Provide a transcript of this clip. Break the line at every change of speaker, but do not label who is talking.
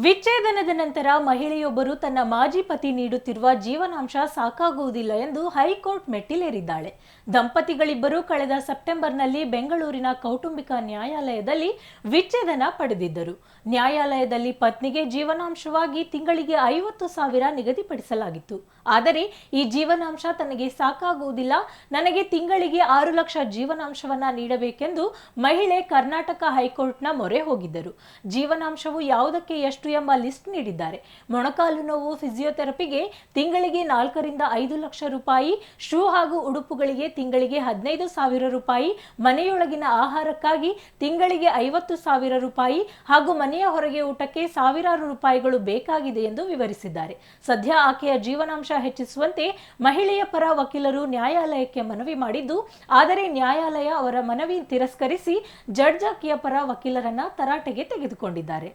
ವಿಚ್ಛೇದನದ ನಂತರ ಮಹಿಳೆಯೊಬ್ಬರು ತನ್ನ ಮಾಜಿ ಪತಿ ನೀಡುತ್ತಿರುವ ಜೀವನಾಂಶ ಸಾಕಾಗುವುದಿಲ್ಲ ಎಂದು ಹೈಕೋರ್ಟ್ ಮೆಟ್ಟಿಲೇರಿದ್ದಾಳೆ. ದಂಪತಿಗಳಿಬ್ಬರು ಕಳೆದ ಸೆಪ್ಟೆಂಬರ್ನಲ್ಲಿ ಬೆಂಗಳೂರಿನ ಕೌಟುಂಬಿಕ ನ್ಯಾಯಾಲಯದಲ್ಲಿ ವಿಚ್ಛೇದನ ಪಡೆದಿದ್ದರು. ನ್ಯಾಯಾಲಯದಲ್ಲಿ ಪತ್ನಿಗೆ ಜೀವನಾಂಶವಾಗಿ ತಿಂಗಳಿಗೆ 50,000 ನಿಗದಿಪಡಿಸಲಾಗಿತ್ತು. ಆದರೆ ಈ ಜೀವನಾಂಶ ತನಗೆ ಸಾಕಾಗುವುದಿಲ್ಲ, ನನಗೆ ತಿಂಗಳಿಗೆ 6 ಲಕ್ಷ ಜೀವನಾಂಶವನ್ನ ನೀಡಬೇಕೆಂದು ಮಹಿಳೆ ಕರ್ನಾಟಕ ಹೈಕೋರ್ಟ್ನ ಮೊರೆ ಹೋಗಿದ್ದರು. ಜೀವನಾಂಶವು ಯಾವುದಕ್ಕೆ ಎಷ್ಟು ಎಂಬ ಲಿಸ್ಟ್ ನೀಡಿದ್ದಾರೆ. ಮೊಣಕಾಲು ನೋವು ಫಿಸಿಯೋಥೆರಪಿಗೆ ತಿಂಗಳಿಗೆ 4 ರಿಂದ 5 ಲಕ್ಷ ರೂಪಾಯಿ, ಶೂ ಹಾಗೂ ಉಡುಪುಗಳಿಗೆ ತಿಂಗಳಿಗೆ 15,000 ರೂಪಾಯಿ, ಮನೆಯೊಳಗಿನ ಆಹಾರಕ್ಕಾಗಿ ತಿಂಗಳಿಗೆ 50,000 ರೂಪಾಯಿ ಹಾಗೂ ಮನೆಯ ಹೊರಗೆ ಊಟಕ್ಕೆ ಸಾವಿರಾರು ರೂಪಾಯಿಗಳು ಬೇಕಾಗಿದೆ ಎಂದು ವಿವರಿಸಿದ್ದಾರೆ. ಸದ್ಯ ಆಕೆಯ ಜೀವನಾಂಶ ಹೆಚ್ಚಿಸುವಂತೆ ಮಹಿಳೆಯ ಪರ ವಕೀಲರು ನ್ಯಾಯಾಲಯಕ್ಕೆ ಮನವಿ ಮಾಡಿದ್ದು, ಆದರೆ ನ್ಯಾಯಾಲಯ ಅವರ ಮನವಿ ತಿರಸ್ಕರಿಸಿ ಜಡ್ಜ್ ಆಕೆಯ ಪರ ವಕೀಲರನ್ನ ತರಾಟೆಗೆ ತೆಗೆದುಕೊಂಡಿದ್ದಾರೆ.